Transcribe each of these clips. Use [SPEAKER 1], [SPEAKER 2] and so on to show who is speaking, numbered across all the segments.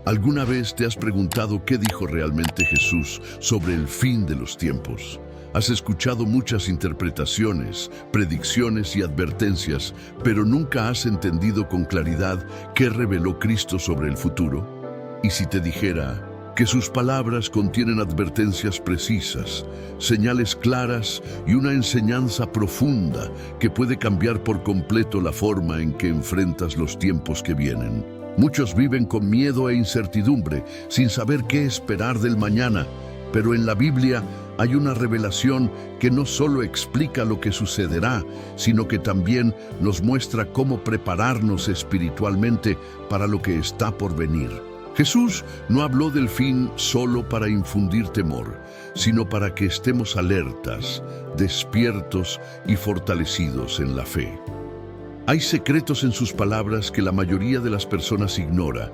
[SPEAKER 1] ¿Alguna vez te has preguntado qué dijo realmente Jesús sobre el fin de los tiempos? Has escuchado muchas interpretaciones, predicciones y advertencias, pero nunca has entendido con claridad qué reveló Cristo sobre el futuro. ¿Y si te dijera que sus palabras contienen advertencias precisas, señales claras y una enseñanza profunda que puede cambiar por completo la forma en que enfrentas los tiempos que vienen? Muchos viven con miedo e incertidumbre, sin saber qué esperar del mañana, pero en la Biblia hay una revelación que no solo explica lo que sucederá, sino que también nos muestra cómo prepararnos espiritualmente para lo que está por venir. Jesús no habló del fin solo para infundir temor, sino para que estemos alertas, despiertos y fortalecidos en la fe. Hay secretos en sus palabras que la mayoría de las personas ignora,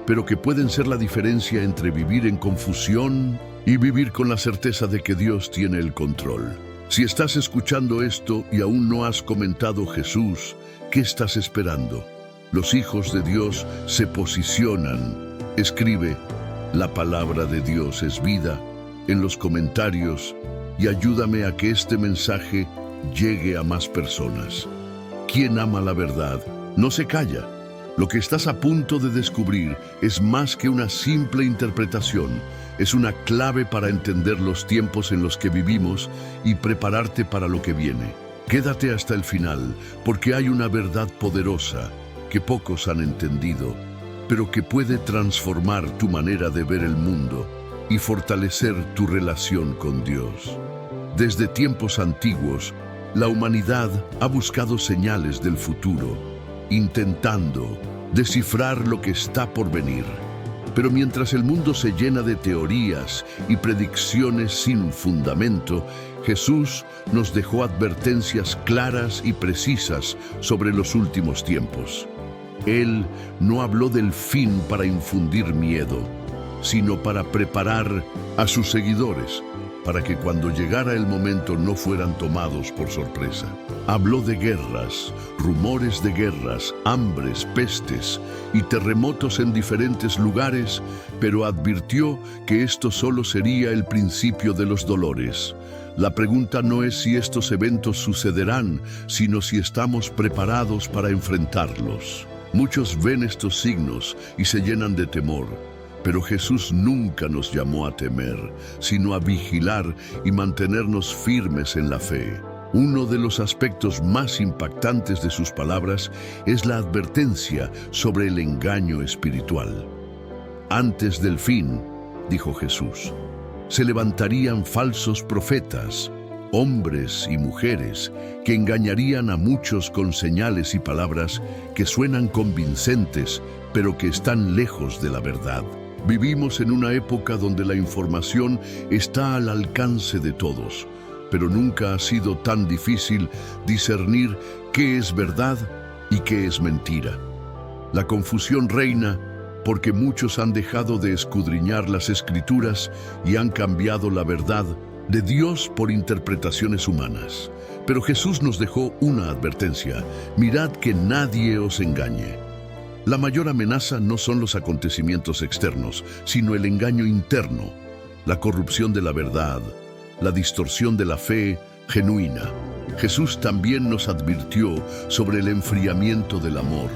[SPEAKER 1] pero que pueden ser la diferencia entre vivir en confusión y vivir con la certeza de que Dios tiene el control. Si estás escuchando esto y aún no has comentado Jesús, ¿qué estás esperando? Los hijos de Dios se posicionan. Escribe, la palabra de Dios es vida, en los comentarios y ayúdame a que este mensaje llegue a más personas. Quien ama la verdad no se calla. Lo que estás a punto de descubrir es más que una simple interpretación. Es una clave para entender los tiempos en los que vivimos y prepararte para lo que viene. Quédate hasta el final, porque hay una verdad poderosa que pocos han entendido, pero que puede transformar tu manera de ver el mundo y fortalecer tu relación con Dios. Desde tiempos antiguos, la humanidad ha buscado señales del futuro, intentando descifrar lo que está por venir. Pero mientras el mundo se llena de teorías y predicciones sin fundamento, Jesús nos dejó advertencias claras y precisas sobre los últimos tiempos. Él no habló del fin para infundir miedo, sino para preparar a sus seguidores, para que cuando llegara el momento no fueran tomados por sorpresa. Habló de guerras, rumores de guerras, hambres, pestes y terremotos en diferentes lugares, pero advirtió que esto solo sería el principio de los dolores. La pregunta no es si estos eventos sucederán, sino si estamos preparados para enfrentarlos. Muchos ven estos signos y se llenan de temor. Pero Jesús nunca nos llamó a temer, sino a vigilar y mantenernos firmes en la fe. Uno de los aspectos más impactantes de sus palabras es la advertencia sobre el engaño espiritual. Antes del fin, dijo Jesús, se levantarían falsos profetas, hombres y mujeres que engañarían a muchos con señales y palabras que suenan convincentes, pero que están lejos de la verdad. Vivimos en una época donde la información está al alcance de todos, pero nunca ha sido tan difícil discernir qué es verdad y qué es mentira. La confusión reina porque muchos han dejado de escudriñar las Escrituras y han cambiado la verdad de Dios por interpretaciones humanas. Pero Jesús nos dejó una advertencia: mirad que nadie os engañe. La mayor amenaza no son los acontecimientos externos, sino el engaño interno, la corrupción de la verdad, la distorsión de la fe genuina. Jesús también nos advirtió sobre el enfriamiento del amor.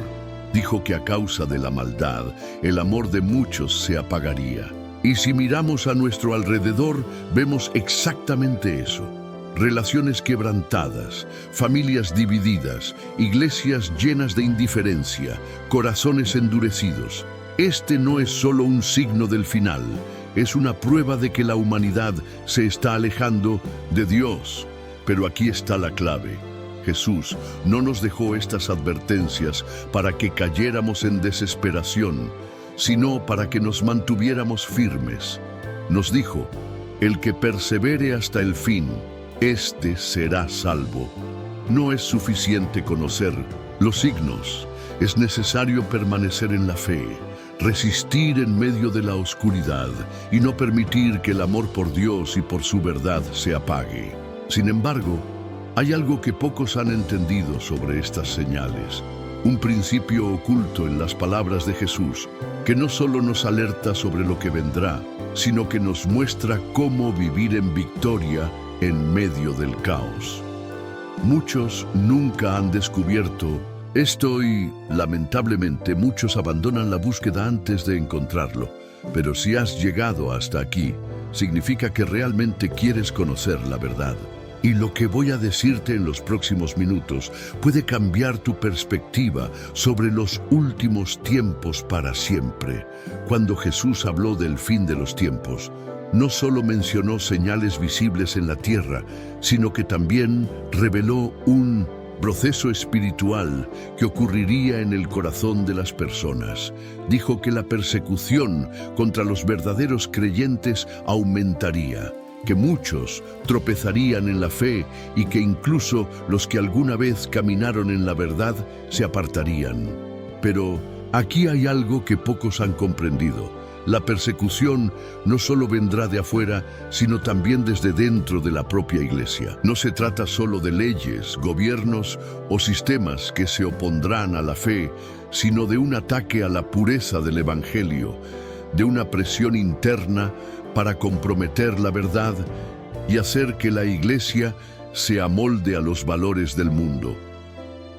[SPEAKER 1] Dijo que a causa de la maldad, el amor de muchos se apagaría. Y si miramos a nuestro alrededor, vemos exactamente eso. Relaciones quebrantadas, familias divididas, iglesias llenas de indiferencia, corazones endurecidos. Este no es solo un signo del final, es una prueba de que la humanidad se está alejando de Dios. Pero aquí está la clave. Jesús no nos dejó estas advertencias para que cayéramos en desesperación, sino para que nos mantuviéramos firmes. Nos dijo, el que persevere hasta el fin, este será salvo. No es suficiente conocer los signos, es necesario permanecer en la fe, resistir en medio de la oscuridad y no permitir que el amor por Dios y por su verdad se apague. Sin embargo, hay algo que pocos han entendido sobre estas señales. un principio oculto en las palabras de Jesús, que no solo nos alerta sobre lo que vendrá, sino que nos muestra cómo vivir en victoria en medio del caos. Muchos nunca han descubierto esto y, lamentablemente, muchos abandonan la búsqueda antes de encontrarlo. Pero si has llegado hasta aquí, significa que realmente quieres conocer la verdad. Y lo que voy a decirte en los próximos minutos puede cambiar tu perspectiva sobre los últimos tiempos para siempre. Cuando Jesús habló del fin de los tiempos, no solo mencionó señales visibles en la tierra, sino que también reveló un proceso espiritual que ocurriría en el corazón de las personas. Dijo que la persecución contra los verdaderos creyentes aumentaría, que muchos tropezarían en la fe y que incluso los que alguna vez caminaron en la verdad se apartarían. Pero aquí hay algo que pocos han comprendido. La persecución no solo vendrá de afuera, sino también desde dentro de la propia iglesia. No se trata solo de leyes, gobiernos o sistemas que se opondrán a la fe, sino de un ataque a la pureza del Evangelio, de una presión interna para comprometer la verdad y hacer que la iglesia se amolde a los valores del mundo.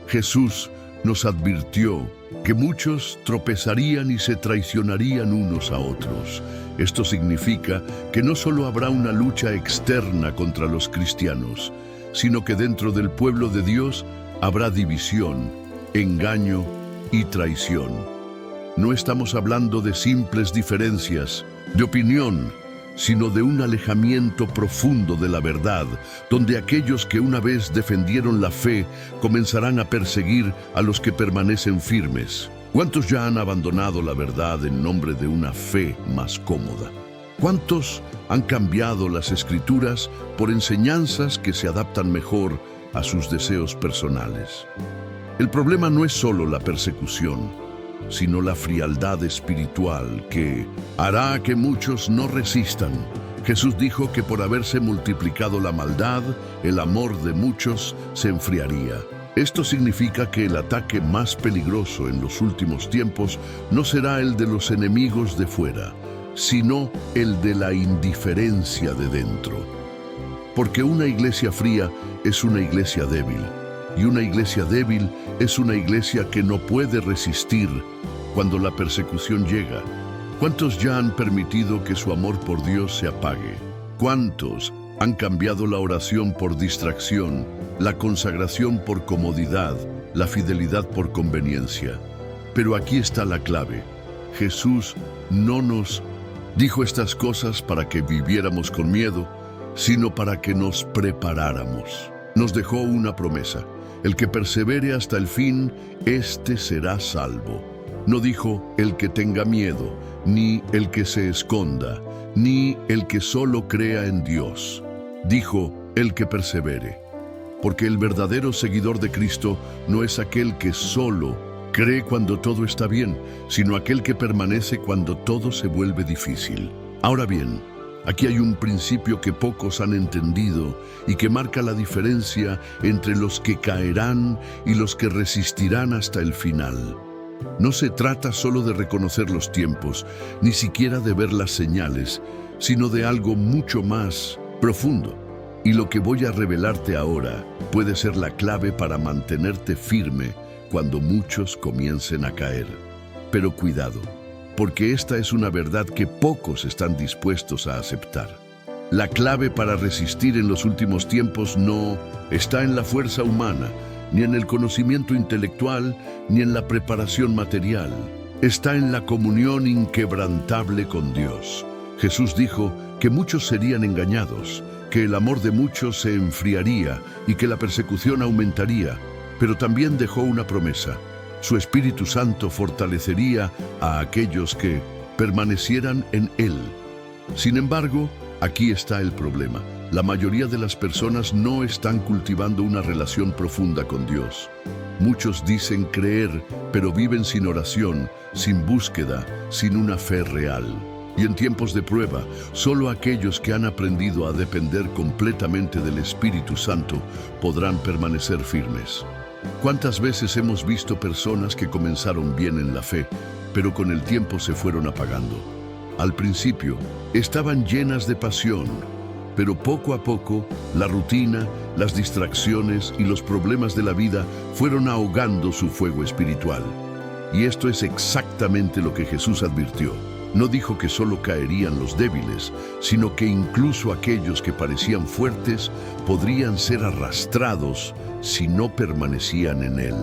[SPEAKER 1] Jesús nos advirtió que muchos tropezarían y se traicionarían unos a otros. Esto significa que no solo habrá una lucha externa contra los cristianos, sino que dentro del pueblo de Dios habrá división, engaño y traición. No estamos hablando de simples diferencias de opinión, sino de un alejamiento profundo de la verdad, donde aquellos que una vez defendieron la fe comenzarán a perseguir a los que permanecen firmes. ¿Cuántos ya han abandonado la verdad en nombre de una fe más cómoda? ¿Cuántos han cambiado las Escrituras por enseñanzas que se adaptan mejor a sus deseos personales? El problema no es solo la persecución, sino la frialdad espiritual que hará que muchos no resistan. Jesús dijo que por haberse multiplicado la maldad, el amor de muchos se enfriaría. Esto significa que el ataque más peligroso en los últimos tiempos no será el de los enemigos de fuera, sino el de la indiferencia de dentro. Porque una iglesia fría es una iglesia débil, y una iglesia débil es una iglesia que no puede resistir cuando la persecución llega. ¿Cuántos ya han permitido que su amor por Dios se apague? ¿Cuántos han cambiado la oración por distracción, la consagración por comodidad, la fidelidad por conveniencia? Pero aquí está la clave. Jesús no nos dijo estas cosas para que viviéramos con miedo, sino para que nos preparáramos. Nos dejó una promesa: el que persevere hasta el fin, éste será salvo. No dijo el que tenga miedo, ni el que se esconda, ni el que solo crea en Dios. Dijo el que persevere. Porque el verdadero seguidor de Cristo no es aquel que solo cree cuando todo está bien, sino aquel que permanece cuando todo se vuelve difícil. Ahora bien, aquí hay un principio que pocos han entendido y que marca la diferencia entre los que caerán y los que resistirán hasta el final. No se trata solo de reconocer los tiempos, ni siquiera de ver las señales, sino de algo mucho más profundo. Y lo que voy a revelarte ahora puede ser la clave para mantenerte firme cuando muchos comiencen a caer. Pero cuidado, porque esta es una verdad que pocos están dispuestos a aceptar. La clave para resistir en los últimos tiempos no está en la fuerza humana, ni en el conocimiento intelectual, ni en la preparación material. Está en la comunión inquebrantable con Dios. Jesús dijo que muchos serían engañados, que el amor de muchos se enfriaría y que la persecución aumentaría, pero también dejó una promesa: su Espíritu Santo fortalecería a aquellos que permanecieran en Él. Sin embargo, aquí está el problema. La mayoría de las personas no están cultivando una relación profunda con Dios. Muchos dicen creer, pero viven sin oración, sin búsqueda, sin una fe real. Y en tiempos de prueba, solo aquellos que han aprendido a depender completamente del Espíritu Santo podrán permanecer firmes. ¿Cuántas veces hemos visto personas que comenzaron bien en la fe, pero con el tiempo se fueron apagando? Al principio, estaban llenas de pasión, pero poco a poco, la rutina, las distracciones y los problemas de la vida fueron ahogando su fuego espiritual. Y esto es exactamente lo que Jesús advirtió. No dijo que solo caerían los débiles, sino que incluso aquellos que parecían fuertes podrían ser arrastrados si no permanecían en Él.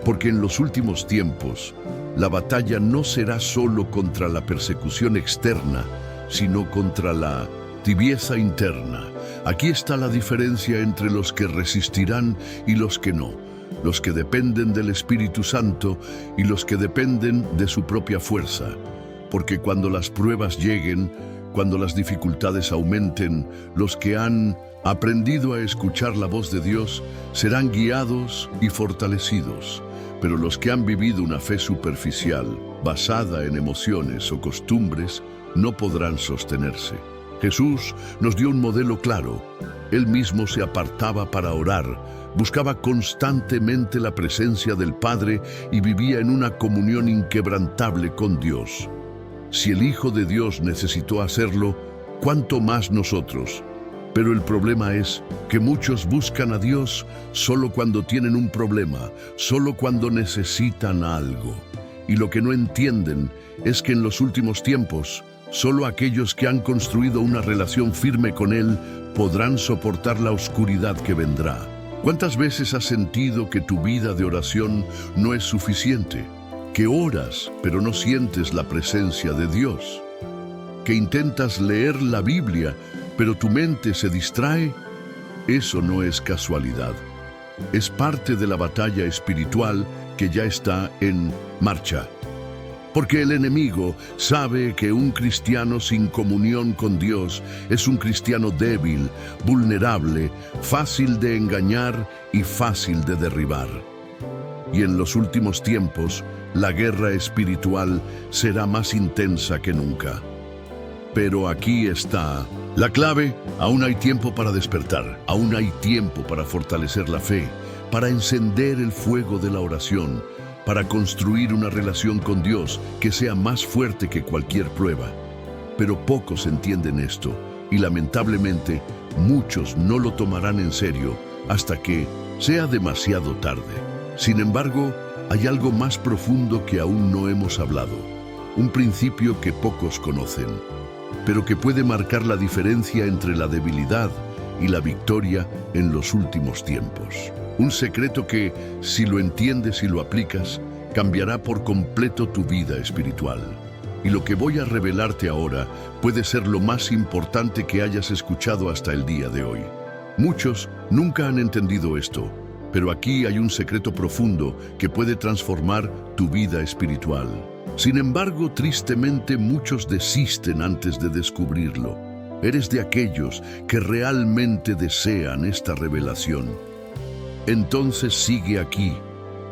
[SPEAKER 1] Porque en los últimos tiempos, la batalla no será solo contra la persecución externa, sino contra la tibieza interna. Aquí está la diferencia entre los que resistirán y los que no, los que dependen del Espíritu Santo y los que dependen de su propia fuerza. Porque cuando las pruebas lleguen, cuando las dificultades aumenten, los que han aprendido a escuchar la voz de Dios serán guiados y fortalecidos. Pero los que han vivido una fe superficial, basada en emociones o costumbres, no podrán sostenerse. Jesús nos dio un modelo claro. Él mismo se apartaba para orar, buscaba constantemente la presencia del Padre y vivía en una comunión inquebrantable con Dios. Si el Hijo de Dios necesitó hacerlo, ¿cuánto más nosotros? Pero el problema es que muchos buscan a Dios solo cuando tienen un problema, solo cuando necesitan algo. Y lo que no entienden es que en los últimos tiempos, solo aquellos que han construido una relación firme con Él podrán soportar la oscuridad que vendrá. ¿Cuántas veces has sentido que tu vida de oración no es suficiente? Que oras, pero no sientes la presencia de Dios. Que intentas leer la Biblia, pero tu mente se distrae. Eso no es casualidad. Es parte de la batalla espiritual que ya está en marcha. Porque el enemigo sabe que un cristiano sin comunión con Dios es un cristiano débil, vulnerable, fácil de engañar y fácil de derribar. Y en los últimos tiempos, la guerra espiritual será más intensa que nunca. Pero aquí está la clave. Aún hay tiempo para despertar, aún hay tiempo para fortalecer la fe, para encender el fuego de la oración, para construir una relación con Dios que sea más fuerte que cualquier prueba. Pero pocos entienden esto y lamentablemente muchos no lo tomarán en serio hasta que sea demasiado tarde. Sin embargo, hay algo más profundo que aún no hemos hablado, un principio que pocos conocen, pero que puede marcar la diferencia entre la debilidad y la victoria en los últimos tiempos. Un secreto que, si lo entiendes y lo aplicas, cambiará por completo tu vida espiritual. Y lo que voy a revelarte ahora puede ser lo más importante que hayas escuchado hasta el día de hoy. Muchos nunca han entendido esto, pero aquí hay un secreto profundo que puede transformar tu vida espiritual. Sin embargo, tristemente muchos desisten antes de descubrirlo. Eres de aquellos que realmente desean esta revelación. Entonces sigue aquí,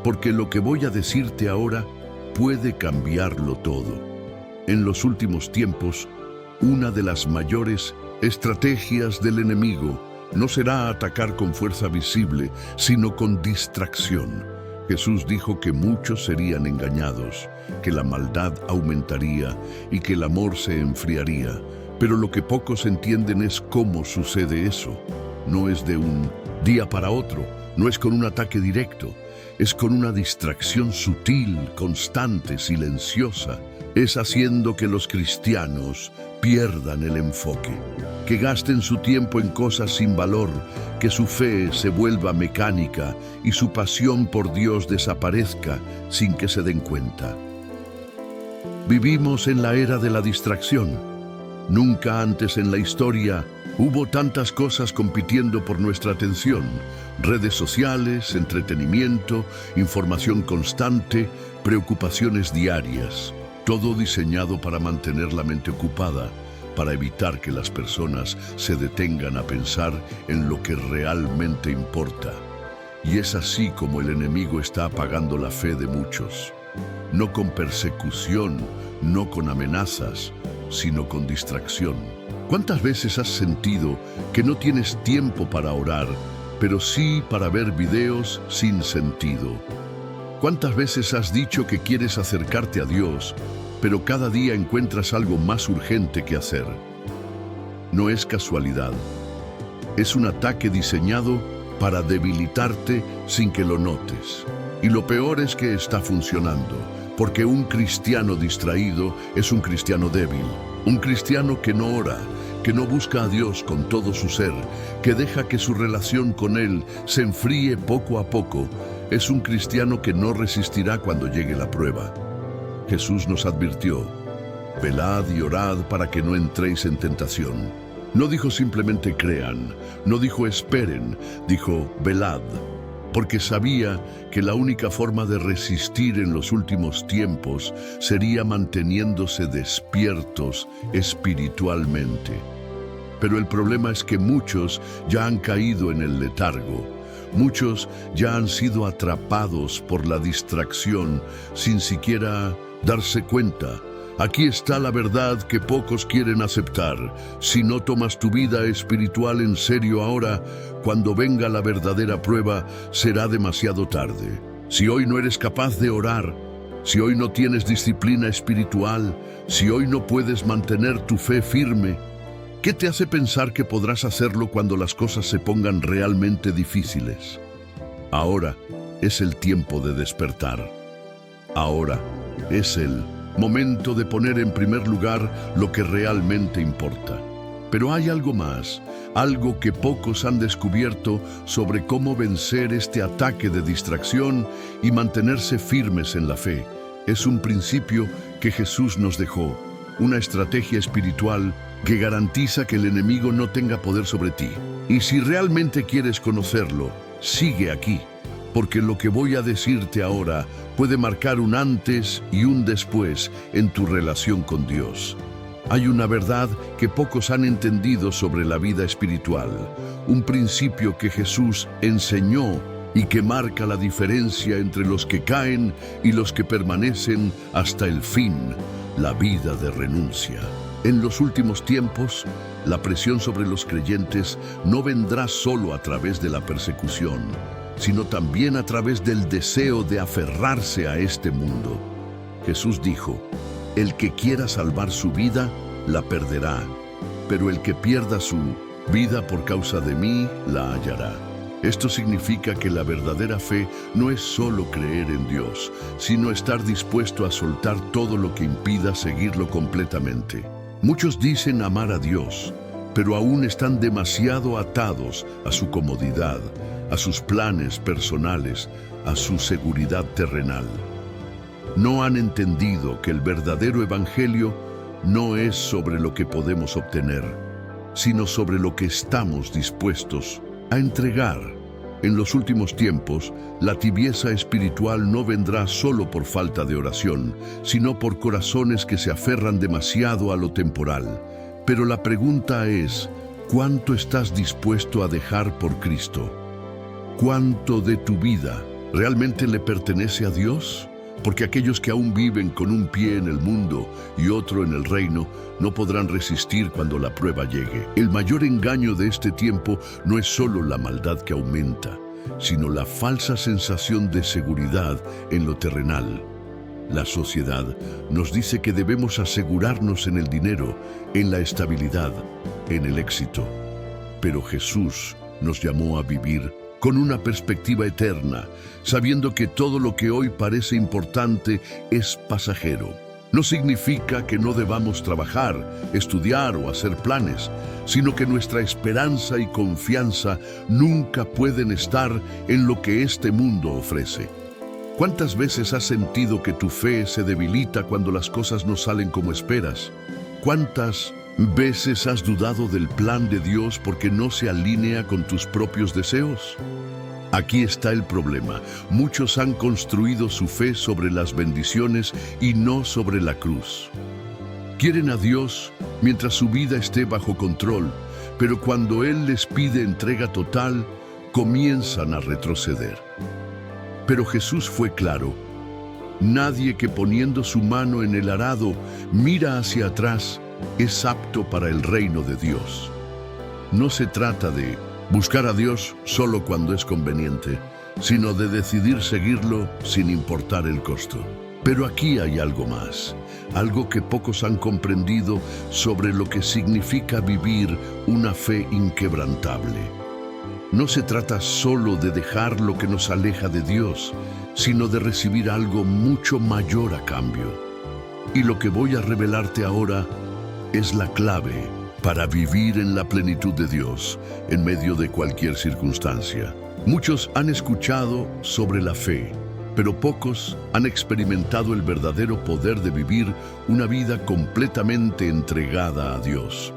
[SPEAKER 1] porque lo que voy a decirte ahora puede cambiarlo todo. En los últimos tiempos, una de las mayores estrategias del enemigo no será atacar con fuerza visible, sino con distracción. Jesús dijo que muchos serían engañados, que la maldad aumentaría y que el amor se enfriaría. Pero lo que pocos entienden es cómo sucede eso. No es de un día para otro, no es con un ataque directo, es con una distracción sutil, constante, silenciosa. Es haciendo que los cristianos pierdan el enfoque, que gasten su tiempo en cosas sin valor, que su fe se vuelva mecánica y su pasión por Dios desaparezca sin que se den cuenta. Vivimos en la era de la distracción. Nunca antes en la historia hubo tantas cosas compitiendo por nuestra atención. Redes sociales, entretenimiento, información constante, preocupaciones diarias. Todo diseñado para mantener la mente ocupada, para evitar que las personas se detengan a pensar en lo que realmente importa. Y es así como el enemigo está apagando la fe de muchos. No con persecución, no con amenazas, sino con distracción. ¿Cuántas veces has sentido que no tienes tiempo para orar, pero sí para ver videos sin sentido. ¿Cuántas veces has dicho que quieres acercarte a Dios, pero cada día encuentras algo más urgente que hacer? No es casualidad. Es un ataque diseñado para debilitarte sin que lo notes. Y lo peor es que está funcionando, porque un cristiano distraído es un cristiano débil, un cristiano que no ora, que no busca a Dios con todo su ser, que deja que su relación con Él se enfríe poco a poco, es un cristiano que no resistirá cuando llegue la prueba. Jesús nos advirtió: velad y orad para que no entréis en tentación. No dijo simplemente crean, no dijo esperen, dijo velad, porque sabía que la única forma de resistir en los últimos tiempos sería manteniéndose despiertos espiritualmente. Pero el problema es que muchos ya han caído en el letargo. Muchos ya han sido atrapados por la distracción sin siquiera darse cuenta. Aquí está la verdad que pocos quieren aceptar. Si no tomas tu vida espiritual en serio ahora, cuando venga la verdadera prueba, será demasiado tarde. Si hoy no eres capaz de orar, si hoy no tienes disciplina espiritual, si hoy no puedes mantener tu fe firme, ¿qué te hace pensar que podrás hacerlo cuando las cosas se pongan realmente difíciles? Ahora es el tiempo de despertar. Ahora es el momento de poner en primer lugar lo que realmente importa. Pero hay algo más, algo que pocos han descubierto sobre cómo vencer este ataque de distracción y mantenerse firmes en la fe. Es un principio que Jesús nos dejó, una estrategia espiritual que garantiza que el enemigo no tenga poder sobre ti. Y si realmente quieres conocerlo, sigue aquí, porque lo que voy a decirte ahora puede marcar un antes y un después en tu relación con Dios. Hay una verdad que pocos han entendido sobre la vida espiritual, un principio que Jesús enseñó y que marca la diferencia entre los que caen y los que permanecen hasta el fin, la vida de renuncia. En los últimos tiempos, la presión sobre los creyentes no vendrá solo a través de la persecución, sino también a través del deseo de aferrarse a este mundo. Jesús dijo: el que quiera salvar su vida, la perderá, pero el que pierda su vida por causa de mí, la hallará. Esto significa que la verdadera fe no es solo creer en Dios, sino estar dispuesto a soltar todo lo que impida seguirlo completamente. Muchos dicen amar a Dios, pero aún están demasiado atados a su comodidad, a sus planes personales, a su seguridad terrenal. No han entendido que el verdadero evangelio no es sobre lo que podemos obtener, sino sobre lo que estamos dispuestos a entregar. En los últimos tiempos, la tibieza espiritual no vendrá solo por falta de oración, sino por corazones que se aferran demasiado a lo temporal. Pero la pregunta es: ¿cuánto estás dispuesto a dejar por Cristo? ¿Cuánto de tu vida realmente le pertenece a Dios? Porque aquellos que aún viven con un pie en el mundo y otro en el reino no podrán resistir cuando la prueba llegue. El mayor engaño de este tiempo no es solo la maldad que aumenta, sino la falsa sensación de seguridad en lo terrenal. La sociedad nos dice que debemos asegurarnos en el dinero, en la estabilidad, en el éxito. Pero Jesús nos llamó a vivir con una perspectiva eterna, sabiendo que todo lo que hoy parece importante es pasajero. No significa que no debamos trabajar, estudiar o hacer planes, sino que nuestra esperanza y confianza nunca pueden estar en lo que este mundo ofrece. ¿Cuántas veces has sentido que tu fe se debilita cuando las cosas no salen como esperas? ¿Cuántas veces has dudado del plan de Dios porque no se alinea con tus propios deseos? Aquí está el problema. Muchos han construido su fe sobre las bendiciones y no sobre la cruz. Quieren a Dios mientras su vida esté bajo control, pero cuando Él les pide entrega total, comienzan a retroceder. Pero Jesús fue claro: nadie que poniendo su mano en el arado mira hacia atrás es apto para el reino de Dios. No se trata de buscar a Dios solo cuando es conveniente, sino de decidir seguirlo sin importar el costo. Pero aquí hay algo más, algo que pocos han comprendido sobre lo que significa vivir una fe inquebrantable. No se trata solo de dejar lo que nos aleja de Dios, sino de recibir algo mucho mayor a cambio. Y lo que voy a revelarte ahora es la clave para vivir en la plenitud de Dios en medio de cualquier circunstancia. Muchos han escuchado sobre la fe, pero pocos han experimentado el verdadero poder de vivir una vida completamente entregada a Dios.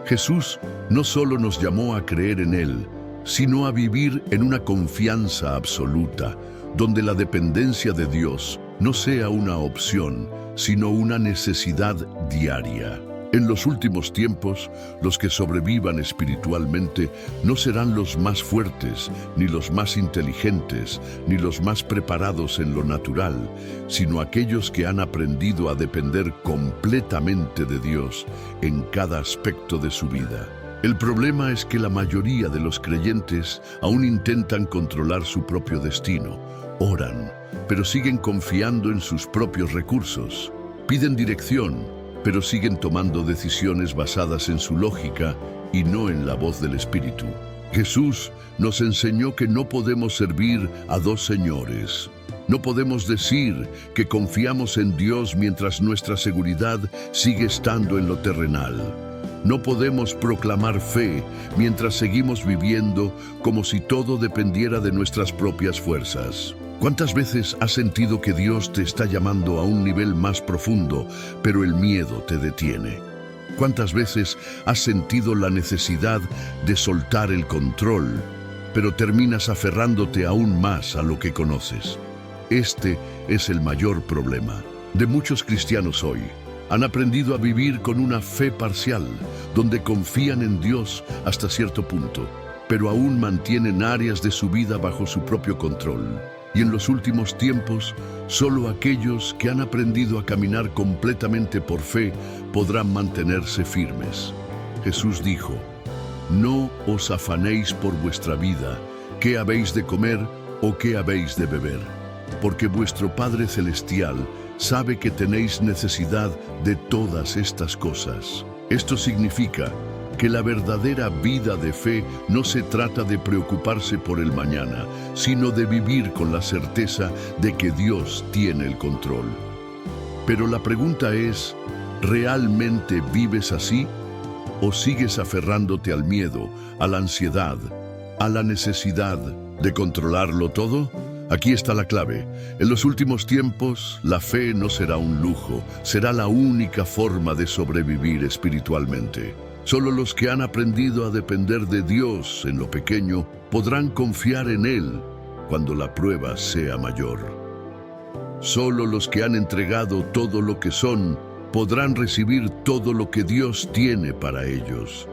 [SPEAKER 1] Jesús no solo nos llamó a creer en Él, sino a vivir en una confianza absoluta, donde la dependencia de Dios no sea una opción, sino una necesidad diaria. En los últimos tiempos, los que sobrevivan espiritualmente no serán los más fuertes, ni los más inteligentes, ni los más preparados en lo natural, sino aquellos que han aprendido a depender completamente de Dios en cada aspecto de su vida. El problema es que la mayoría de los creyentes aún intentan controlar su propio destino, oran, pero siguen confiando en sus propios recursos, piden dirección, pero siguen tomando decisiones basadas en su lógica y no en la voz del Espíritu. Jesús nos enseñó que no podemos servir a dos señores. No podemos decir que confiamos en Dios mientras nuestra seguridad sigue estando en lo terrenal. No podemos proclamar fe mientras seguimos viviendo como si todo dependiera de nuestras propias fuerzas. ¿Cuántas veces has sentido que Dios te está llamando a un nivel más profundo, pero el miedo te detiene? ¿Cuántas veces has sentido la necesidad de soltar el control, pero terminas aferrándote aún más a lo que conoces? Este es el mayor problema de muchos cristianos hoy. Han aprendido a vivir con una fe parcial, donde confían en Dios hasta cierto punto, pero aún mantienen áreas de su vida bajo su propio control. Y en los últimos tiempos, solo aquellos que han aprendido a caminar completamente por fe podrán mantenerse firmes. Jesús dijo: «No os afanéis por vuestra vida, qué habéis de comer o qué habéis de beber, porque vuestro Padre Celestial sabe que tenéis necesidad de todas estas cosas». Esto significa que la verdadera vida de fe no se trata de preocuparse por el mañana, sino de vivir con la certeza de que Dios tiene el control. Pero la pregunta es, ¿realmente vives así? ¿O sigues aferrándote al miedo, a la ansiedad, a la necesidad de controlarlo todo? Aquí está la clave. En los últimos tiempos, la fe no será un lujo, será la única forma de sobrevivir espiritualmente. Solo los que han aprendido a depender de Dios en lo pequeño podrán confiar en Él cuando la prueba sea mayor. Solo los que han entregado todo lo que son podrán recibir todo lo que Dios tiene para ellos.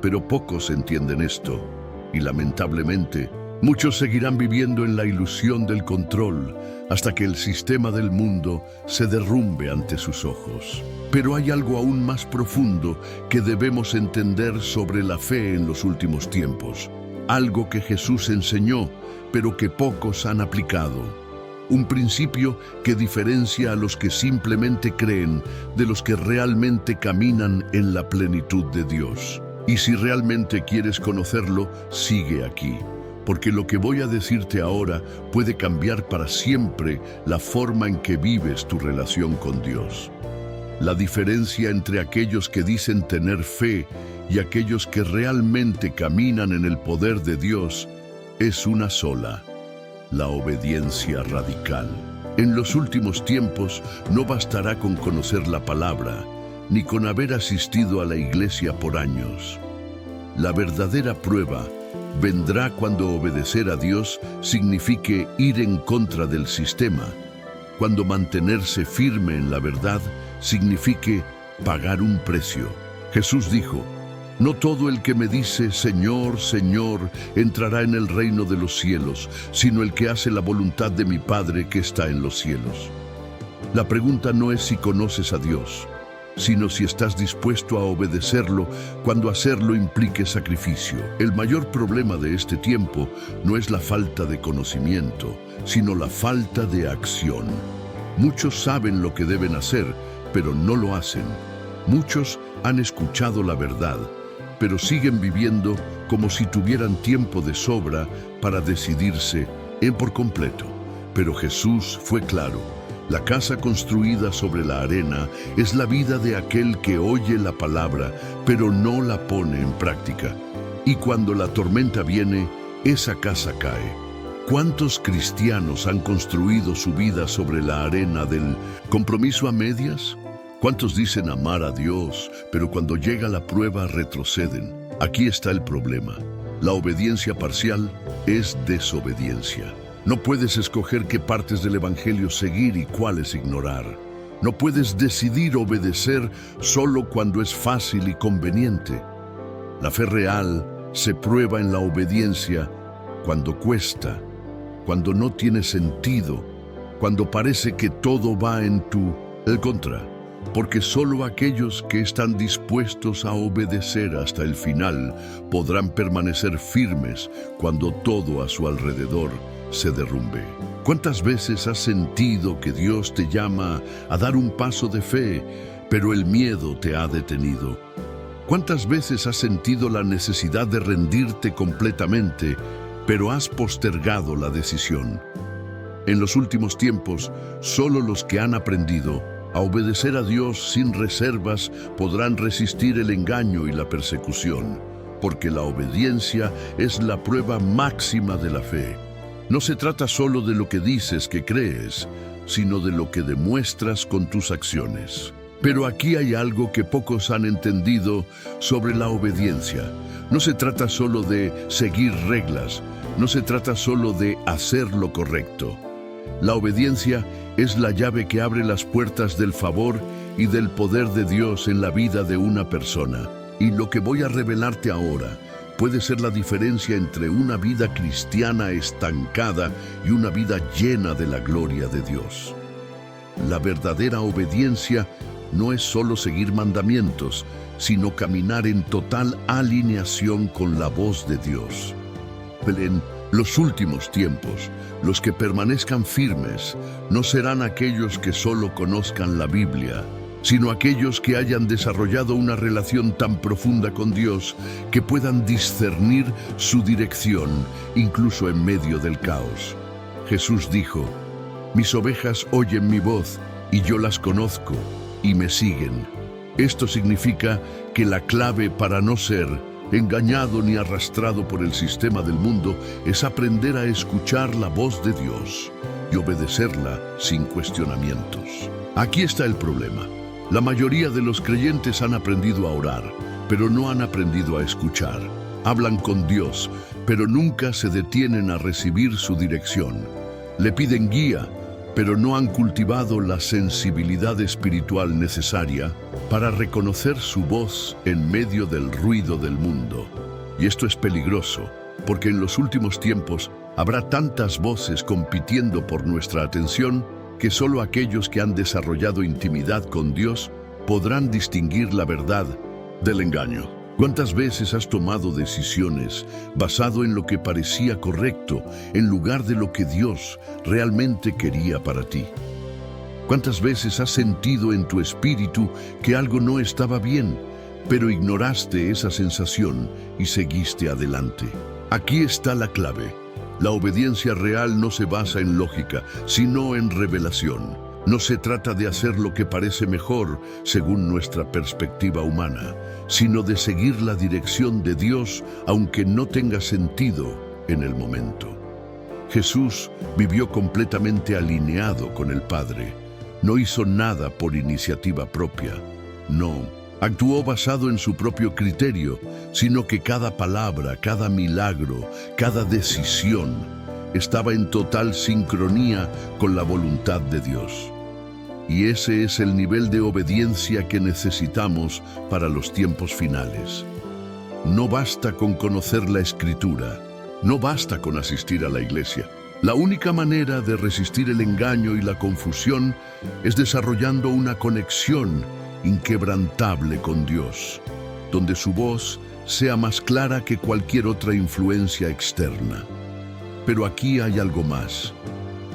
[SPEAKER 1] Pero pocos entienden esto y, lamentablemente, muchos seguirán viviendo en la ilusión del control hasta que el sistema del mundo se derrumbe ante sus ojos. Pero hay algo aún más profundo que debemos entender sobre la fe en los últimos tiempos. Algo que Jesús enseñó, pero que pocos han aplicado. Un principio que diferencia a los que simplemente creen de los que realmente caminan en la plenitud de Dios. Y si realmente quieres conocerlo, sigue aquí, porque lo que voy a decirte ahora puede cambiar para siempre la forma en que vives tu relación con Dios. La diferencia entre aquellos que dicen tener fe y aquellos que realmente caminan en el poder de Dios es una sola: la obediencia radical. En los últimos tiempos no bastará con conocer la palabra, ni con haber asistido a la iglesia por años. La verdadera prueba vendrá cuando obedecer a Dios signifique ir en contra del sistema, cuando mantenerse firme en la verdad signifique pagar un precio. Jesús dijo: «No todo el que me dice, Señor, Señor, entrará en el reino de los cielos, sino el que hace la voluntad de mi Padre que está en los cielos». La pregunta no es si conoces a Dios, sino si estás dispuesto a obedecerlo cuando hacerlo implique sacrificio. El mayor problema de este tiempo no es la falta de conocimiento, sino la falta de acción. Muchos saben lo que deben hacer, pero no lo hacen. Muchos han escuchado la verdad, pero siguen viviendo como si tuvieran tiempo de sobra para decidirse por completo. Pero Jesús fue claro: la casa construida sobre la arena es la vida de aquel que oye la palabra, pero no la pone en práctica. Y cuando la tormenta viene, esa casa cae. ¿Cuántos cristianos han construido su vida sobre la arena del compromiso a medias? ¿Cuántos dicen amar a Dios, pero cuando llega la prueba retroceden? Aquí está el problema. La obediencia parcial es desobediencia. No puedes escoger qué partes del Evangelio seguir y cuáles ignorar. No puedes decidir obedecer solo cuando es fácil y conveniente. La fe real se prueba en la obediencia cuando cuesta, cuando no tiene sentido, cuando parece que todo va en tu contra. Porque solo aquellos que están dispuestos a obedecer hasta el final podrán permanecer firmes cuando todo a su alrededor se derrumbe. ¿Cuántas veces has sentido que Dios te llama a dar un paso de fe, pero el miedo te ha detenido? ¿Cuántas veces has sentido la necesidad de rendirte completamente, pero has postergado la decisión? En los últimos tiempos, solo los que han aprendido a obedecer a Dios sin reservas podrán resistir el engaño y la persecución, porque la obediencia es la prueba máxima de la fe. No se trata solo de lo que dices que crees, sino de lo que demuestras con tus acciones. Pero aquí hay algo que pocos han entendido sobre la obediencia. No se trata solo de seguir reglas, no se trata solo de hacer lo correcto. La obediencia es la llave que abre las puertas del favor y del poder de Dios en la vida de una persona. Y lo que voy a revelarte ahora puede ser la diferencia entre una vida cristiana estancada y una vida llena de la gloria de Dios. La verdadera obediencia no es solo seguir mandamientos, sino caminar en total alineación con la voz de Dios. En los últimos tiempos, los que permanezcan firmes no serán aquellos que solo conozcan la Biblia, sino aquellos que hayan desarrollado una relación tan profunda con Dios que puedan discernir su dirección, incluso en medio del caos. Jesús dijo: «Mis ovejas oyen mi voz, y yo las conozco, y me siguen». Esto significa que la clave para no ser engañado ni arrastrado por el sistema del mundo es aprender a escuchar la voz de Dios y obedecerla sin cuestionamientos. Aquí está el problema. La mayoría de los creyentes han aprendido a orar, pero no han aprendido a escuchar. Hablan con Dios, pero nunca se detienen a recibir su dirección. Le piden guía, pero no han cultivado la sensibilidad espiritual necesaria para reconocer su voz en medio del ruido del mundo. Y esto es peligroso, porque en los últimos tiempos habrá tantas voces compitiendo por nuestra atención que solo aquellos que han desarrollado intimidad con Dios podrán distinguir la verdad del engaño. ¿Cuántas veces has tomado decisiones basado en lo que parecía correcto en lugar de lo que Dios realmente quería para ti? ¿Cuántas veces has sentido en tu espíritu que algo no estaba bien, pero ignoraste esa sensación y seguiste adelante? Aquí está la clave. La obediencia real no se basa en lógica, sino en revelación. No se trata de hacer lo que parece mejor según nuestra perspectiva humana, sino de seguir la dirección de Dios aunque no tenga sentido en el momento. Jesús vivió completamente alineado con el Padre. No hizo nada por iniciativa propia. No, actuó basado en su propio criterio, sino que cada palabra, cada milagro, cada decisión estaba en total sincronía con la voluntad de Dios. Y ese es el nivel de obediencia que necesitamos para los tiempos finales. No basta con conocer la Escritura, no basta con asistir a la iglesia. La única manera de resistir el engaño y la confusión es desarrollando una conexión inquebrantable con Dios, donde su voz sea más clara que cualquier otra influencia externa. Pero aquí hay algo más,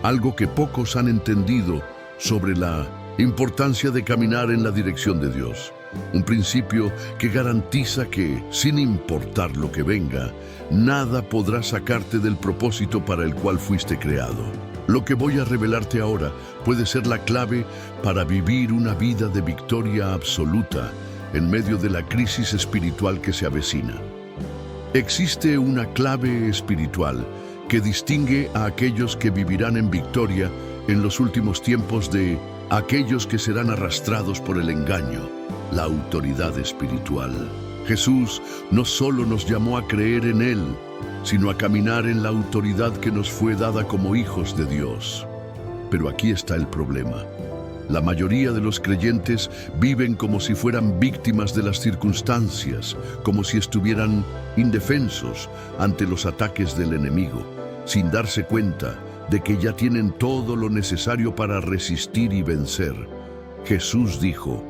[SPEAKER 1] algo que pocos han entendido sobre la importancia de caminar en la dirección de Dios. Un principio que garantiza que, sin importar lo que venga, nada podrá sacarte del propósito para el cual fuiste creado. Lo que voy a revelarte ahora puede ser la clave para vivir una vida de victoria absoluta en medio de la crisis espiritual que se avecina. Existe una clave espiritual que distingue a aquellos que vivirán en victoria en los últimos tiempos de aquellos que serán arrastrados por el engaño, la autoridad espiritual. Jesús no solo nos llamó a creer en Él, sino a caminar en la autoridad que nos fue dada como hijos de Dios. Pero aquí está el problema. La mayoría de los creyentes viven como si fueran víctimas de las circunstancias, como si estuvieran indefensos ante los ataques del enemigo, sin darse cuenta de que ya tienen todo lo necesario para resistir y vencer. Jesús dijo: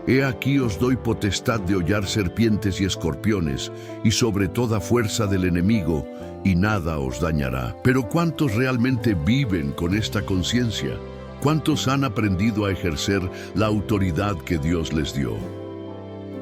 [SPEAKER 1] «He aquí os doy potestad de hollar serpientes y escorpiones, y sobre toda fuerza del enemigo, y nada os dañará». Pero ¿cuántos realmente viven con esta conciencia? ¿Cuántos han aprendido a ejercer la autoridad que Dios les dio?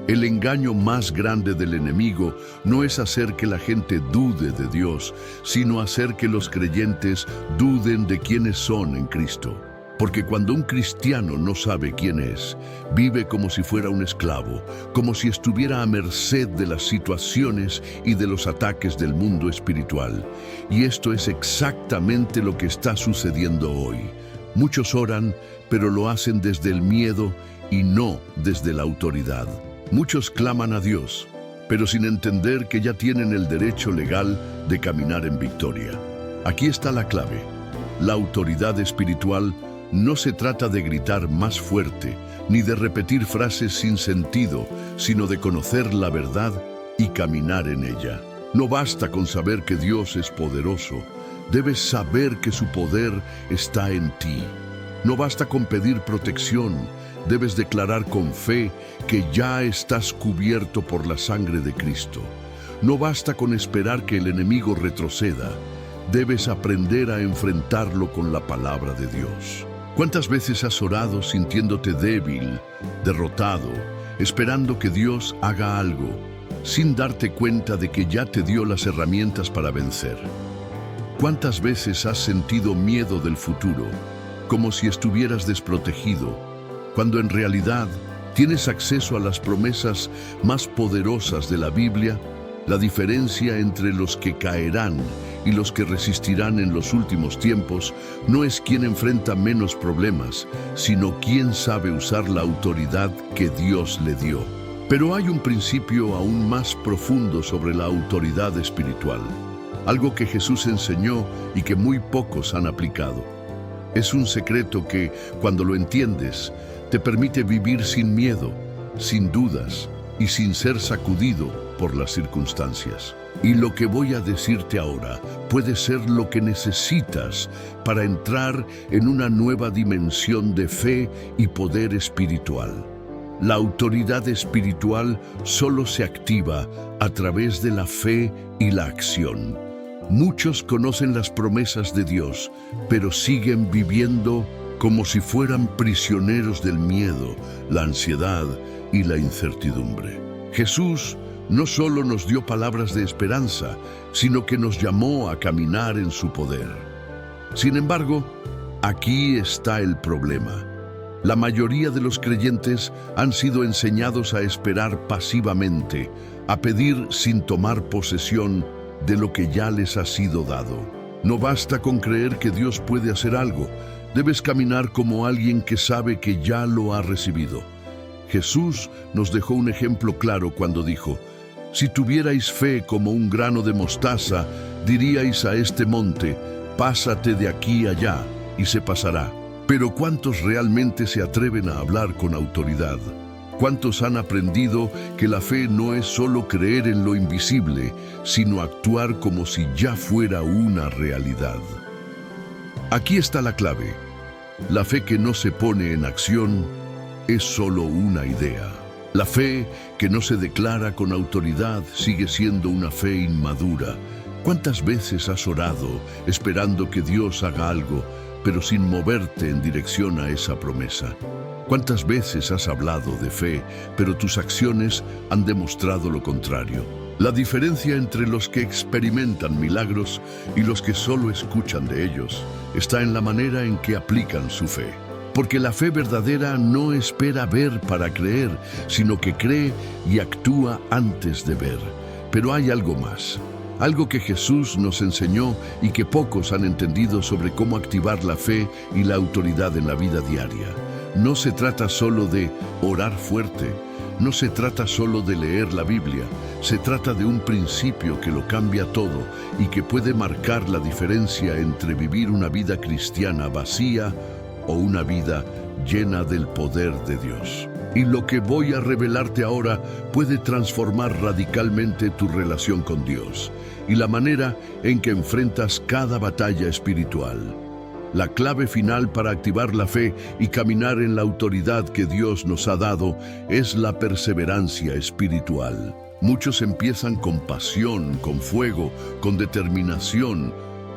[SPEAKER 1] El engaño más grande del enemigo no es hacer que la gente dude de Dios, sino hacer que los creyentes duden de quiénes son en Cristo. Porque cuando un cristiano no sabe quién es, vive como si fuera un esclavo, como si estuviera a merced de las situaciones y de los ataques del mundo espiritual. Y esto es exactamente lo que está sucediendo hoy. Muchos oran, pero lo hacen desde el miedo y no desde la autoridad. Muchos claman a Dios, pero sin entender que ya tienen el derecho legal de caminar en victoria. Aquí está la clave. La autoridad espiritual no se trata de gritar más fuerte, ni de repetir frases sin sentido, sino de conocer la verdad y caminar en ella. No basta con saber que Dios es poderoso, debes saber que su poder está en ti. No basta con pedir protección, debes declarar con fe que ya estás cubierto por la sangre de Cristo. No basta con esperar que el enemigo retroceda, debes aprender a enfrentarlo con la palabra de Dios. ¿Cuántas veces has orado sintiéndote débil, derrotado, esperando que Dios haga algo, sin darte cuenta de que ya te dio las herramientas para vencer? ¿Cuántas veces has sentido miedo del futuro, como si estuvieras desprotegido, cuando en realidad tienes acceso a las promesas más poderosas de la Biblia? La diferencia entre los que caerán y los que resistirán en los últimos tiempos no es quién enfrenta menos problemas, sino quién sabe usar la autoridad que Dios le dio. Pero hay un principio aún más profundo sobre la autoridad espiritual, algo que Jesús enseñó y que muy pocos han aplicado. Es un secreto que, cuando lo entiendes, te permite vivir sin miedo, sin dudas y sin ser sacudido por las circunstancias. Y lo que voy a decirte ahora puede ser lo que necesitas para entrar en una nueva dimensión de fe y poder espiritual. La autoridad espiritual solo se activa a través de la fe y la acción. Muchos conocen las promesas de Dios, pero siguen viviendo como si fueran prisioneros del miedo, la ansiedad y la incertidumbre. Jesús no solo nos dio palabras de esperanza, sino que nos llamó a caminar en su poder. Sin embargo, aquí está el problema. La mayoría de los creyentes han sido enseñados a esperar pasivamente, a pedir sin tomar posesión de lo que ya les ha sido dado. No basta con creer que Dios puede hacer algo, debes caminar como alguien que sabe que ya lo ha recibido. Jesús nos dejó un ejemplo claro cuando dijo: «Si tuvierais fe como un grano de mostaza, diríais a este monte, pásate de aquí allá, y se pasará». Pero ¿cuántos realmente se atreven a hablar con autoridad? ¿Cuántos han aprendido que la fe no es solo creer en lo invisible, sino actuar como si ya fuera una realidad? Aquí está la clave. La fe que no se pone en acción es solo una idea. La fe que no se declara con autoridad sigue siendo una fe inmadura. ¿Cuántas veces has orado esperando que Dios haga algo, pero sin moverte en dirección a esa promesa? ¿Cuántas veces has hablado de fe, pero tus acciones han demostrado lo contrario? La diferencia entre los que experimentan milagros y los que solo escuchan de ellos está en la manera en que aplican su fe. Porque la fe verdadera no espera ver para creer, sino que cree y actúa antes de ver. Pero hay algo más. Algo que Jesús nos enseñó y que pocos han entendido sobre cómo activar la fe y la autoridad en la vida diaria. No se trata solo de orar fuerte, no se trata solo de leer la Biblia, se trata de un principio que lo cambia todo y que puede marcar la diferencia entre vivir una vida cristiana vacía o una vida llena del poder de Dios. Y lo que voy a revelarte ahora puede transformar radicalmente tu relación con Dios y la manera en que enfrentas cada batalla espiritual. La clave final para activar la fe y caminar en la autoridad que Dios nos ha dado es la perseverancia espiritual. Muchos empiezan con pasión, con fuego, con determinación,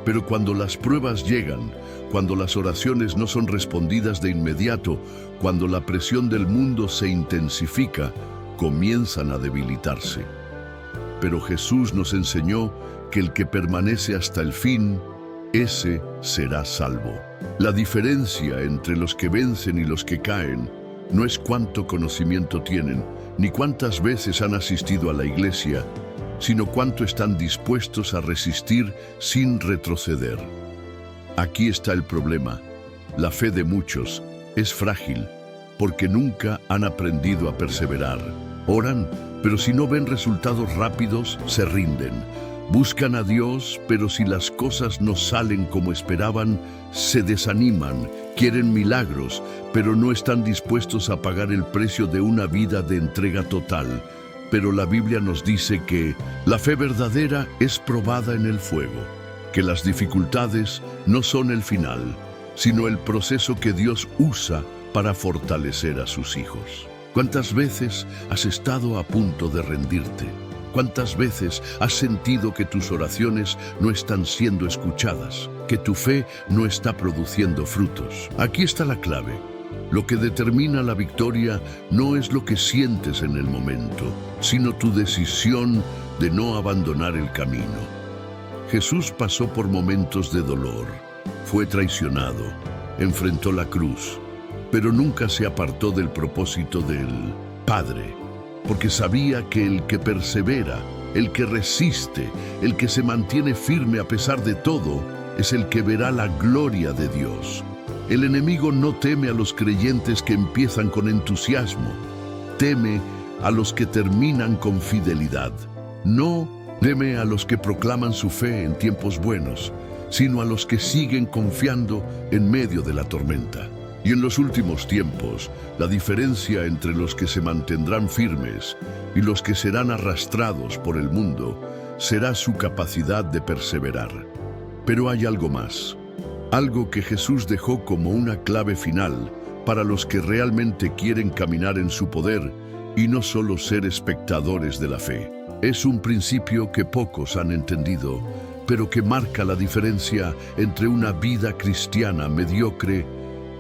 [SPEAKER 1] pero cuando las pruebas llegan, cuando las oraciones no son respondidas de inmediato, cuando la presión del mundo se intensifica, comienzan a debilitarse. Pero Jesús nos enseñó que el que permanece hasta el fin, ese será salvo. La diferencia entre los que vencen y los que caen no es cuánto conocimiento tienen, ni cuántas veces han asistido a la iglesia, sino cuánto están dispuestos a resistir sin retroceder. Aquí está el problema. La fe de muchos es frágil porque nunca han aprendido a perseverar. Oran, pero si no ven resultados rápidos, se rinden. Buscan a Dios, pero si las cosas no salen como esperaban, se desaniman. Quieren milagros, pero no están dispuestos a pagar el precio de una vida de entrega total. Pero la Biblia nos dice que la fe verdadera es probada en el fuego, que las dificultades no son el final, sino el proceso que Dios usa para fortalecer a sus hijos. ¿Cuántas veces has estado a punto de rendirte? ¿Cuántas veces has sentido que tus oraciones no están siendo escuchadas, que tu fe no está produciendo frutos? Aquí está la clave. Lo que determina la victoria no es lo que sientes en el momento, sino tu decisión de no abandonar el camino. Jesús pasó por momentos de dolor, fue traicionado, enfrentó la cruz, pero nunca se apartó del propósito del Padre, porque sabía que el que persevera, el que resiste, el que se mantiene firme a pesar de todo, es el que verá la gloria de Dios. El enemigo no teme a los creyentes que empiezan con entusiasmo, teme a los que terminan con fidelidad. No teme a los que proclaman su fe en tiempos buenos, sino a los que siguen confiando en medio de la tormenta. Y en los últimos tiempos, la diferencia entre los que se mantendrán firmes y los que serán arrastrados por el mundo será su capacidad de perseverar. Pero hay algo más, algo que Jesús dejó como una clave final para los que realmente quieren caminar en su poder y no solo ser espectadores de la fe. Es un principio que pocos han entendido, pero que marca la diferencia entre una vida cristiana mediocre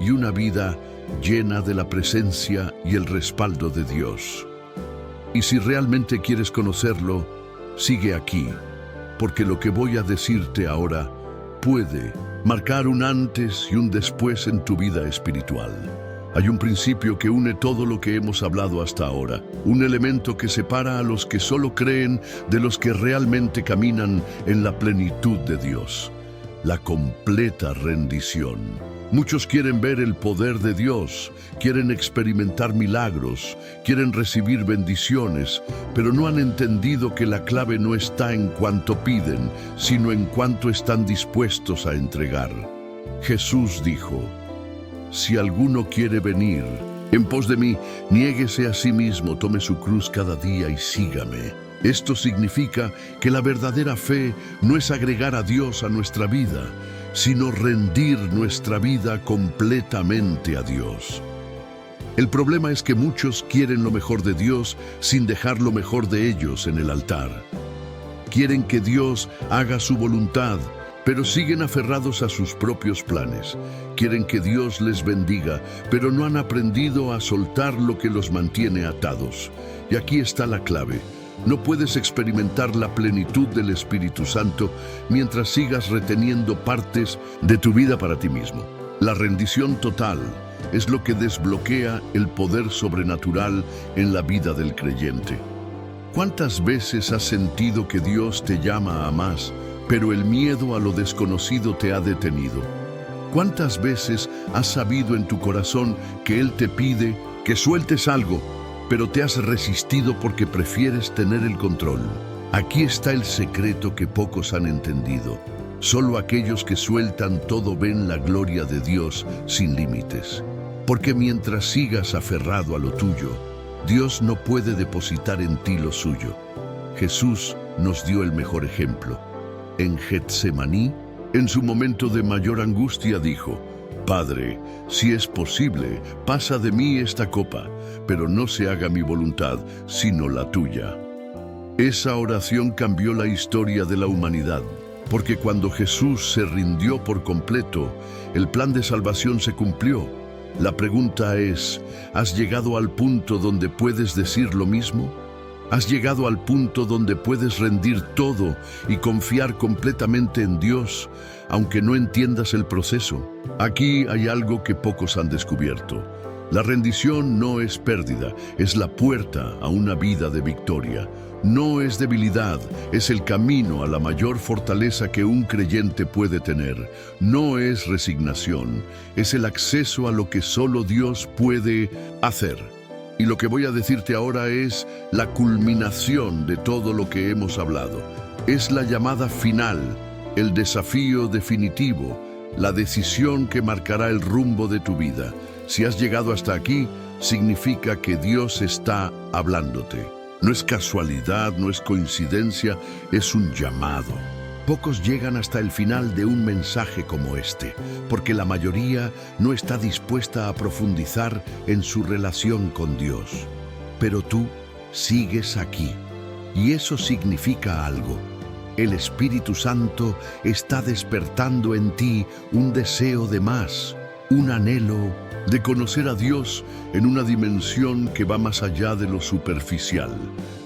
[SPEAKER 1] y una vida llena de la presencia y el respaldo de Dios. Y si realmente quieres conocerlo, sigue aquí, porque lo que voy a decirte ahora puede marcar un antes y un después en tu vida espiritual. Hay un principio que une todo lo que hemos hablado hasta ahora, un elemento que separa a los que solo creen de los que realmente caminan en la plenitud de Dios: la completa rendición. Muchos quieren ver el poder de Dios, quieren experimentar milagros, quieren recibir bendiciones, pero no han entendido que la clave no está en cuánto piden, sino en cuánto están dispuestos a entregar. Jesús dijo: si alguno quiere venir en pos de mí, niéguese a sí mismo, tome su cruz cada día y sígame. Esto significa que la verdadera fe no es agregar a Dios a nuestra vida, sino rendir nuestra vida completamente a Dios. El problema es que muchos quieren lo mejor de Dios sin dejar lo mejor de ellos en el altar. Quieren que Dios haga su voluntad, pero siguen aferrados a sus propios planes. Quieren que Dios les bendiga, pero no han aprendido a soltar lo que los mantiene atados. Y aquí está la clave. No puedes experimentar la plenitud del Espíritu Santo mientras sigas reteniendo partes de tu vida para ti mismo. La rendición total es lo que desbloquea el poder sobrenatural en la vida del creyente. ¿Cuántas veces has sentido que Dios te llama a más, pero el miedo a lo desconocido te ha detenido? ¿Cuántas veces has sabido en tu corazón que Él te pide que sueltes algo, pero te has resistido porque prefieres tener el control? Aquí está el secreto que pocos han entendido. Solo aquellos que sueltan todo ven la gloria de Dios sin límites. Porque mientras sigas aferrado a lo tuyo, Dios no puede depositar en ti lo suyo. Jesús nos dio el mejor ejemplo. En Getsemaní, en su momento de mayor angustia, dijo: Padre, si es posible, pasa de mí esta copa, pero no se haga mi voluntad, sino la tuya. Esa oración cambió la historia de la humanidad, porque cuando Jesús se rindió por completo, el plan de salvación se cumplió. La pregunta es, ¿has llegado al punto donde puedes decir lo mismo? ¿Has llegado al punto donde puedes rendir todo y confiar completamente en Dios, aunque no entiendas el proceso? Aquí hay algo que pocos han descubierto. La rendición no es pérdida, es la puerta a una vida de victoria. No es debilidad, es el camino a la mayor fortaleza que un creyente puede tener. No es resignación, es el acceso a lo que solo Dios puede hacer. Y lo que voy a decirte ahora es la culminación de todo lo que hemos hablado. Es la llamada final, el desafío definitivo, la decisión que marcará el rumbo de tu vida. Si has llegado hasta aquí, significa que Dios está hablándote. No es casualidad, no es coincidencia, es un llamado. Pocos llegan hasta el final de un mensaje como este, porque la mayoría no está dispuesta a profundizar en su relación con Dios. Pero tú sigues aquí, y eso significa algo. El Espíritu Santo está despertando en ti un deseo de más, un anhelo de conocer a Dios en una dimensión que va más allá de lo superficial.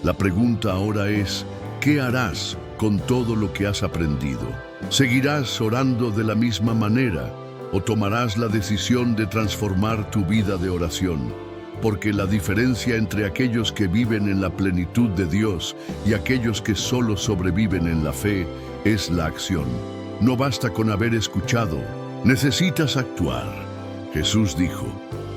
[SPEAKER 1] La pregunta ahora es, ¿qué harás con todo lo que has aprendido? ¿Seguirás orando de la misma manera o tomarás la decisión de transformar tu vida de oración? Porque la diferencia entre aquellos que viven en la plenitud de Dios y aquellos que solo sobreviven en la fe es la acción. No basta con haber escuchado, necesitas actuar. Jesús dijo: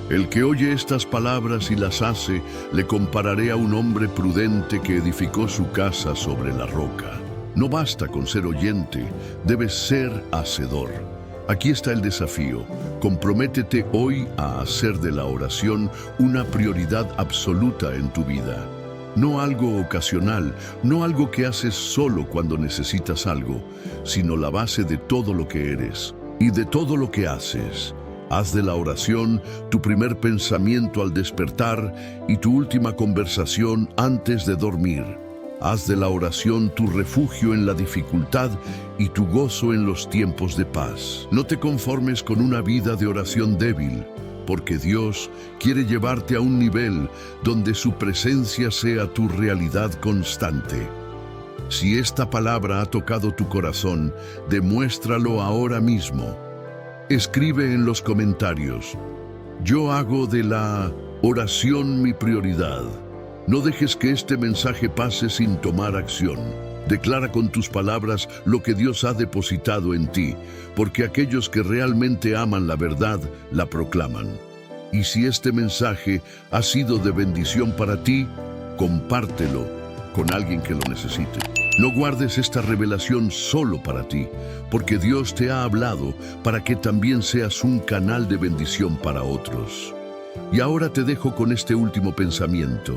[SPEAKER 1] El que oye estas palabras y las hace, le compararé a un hombre prudente que edificó su casa sobre la roca. No basta con ser oyente, debes ser hacedor. Aquí está el desafío. Comprométete hoy a hacer de la oración una prioridad absoluta en tu vida. No algo ocasional, no algo que haces solo cuando necesitas algo, sino la base de todo lo que eres y de todo lo que haces. Haz de la oración tu primer pensamiento al despertar y tu última conversación antes de dormir. Haz de la oración tu refugio en la dificultad y tu gozo en los tiempos de paz. No te conformes con una vida de oración débil, porque Dios quiere llevarte a un nivel donde su presencia sea tu realidad constante. Si esta palabra ha tocado tu corazón, demuéstralo ahora mismo. Escribe en los comentarios: yo hago de la oración mi prioridad. No dejes que este mensaje pase sin tomar acción. Declara con tus palabras lo que Dios ha depositado en ti, porque aquellos que realmente aman la verdad, la proclaman. Y si este mensaje ha sido de bendición para ti, compártelo con alguien que lo necesite. No guardes esta revelación solo para ti, porque Dios te ha hablado para que también seas un canal de bendición para otros. Y ahora te dejo con este último pensamiento.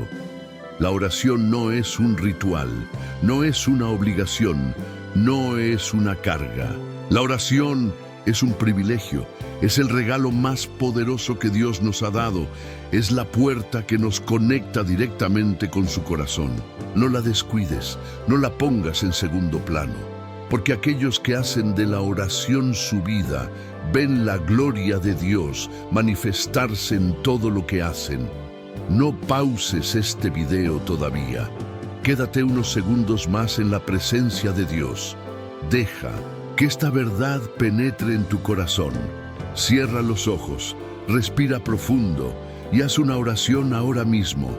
[SPEAKER 1] La oración no es un ritual, no es una obligación, no es una carga. La oración Es un privilegio, es el regalo más poderoso que Dios nos ha dado, es la puerta que nos conecta directamente con su corazón. No la descuides, no la pongas en segundo plano, porque aquellos que hacen de la oración su vida ven la gloria de Dios manifestarse en todo lo que hacen. No pauses este video todavía. Quédate unos segundos más en la presencia de Dios. Deja que esta verdad penetre en tu corazón. Cierra los ojos, respira profundo y haz una oración ahora mismo,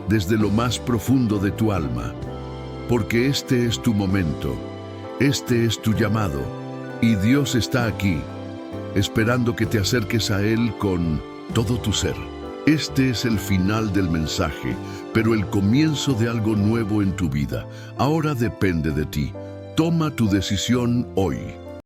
[SPEAKER 1] desde lo más profundo de tu alma. Porque este es tu momento, este es tu llamado, y Dios está aquí, esperando que te acerques a Él con todo tu ser. Este es el final del mensaje, pero el comienzo de algo nuevo en tu vida. Ahora depende de ti. Toma tu decisión hoy.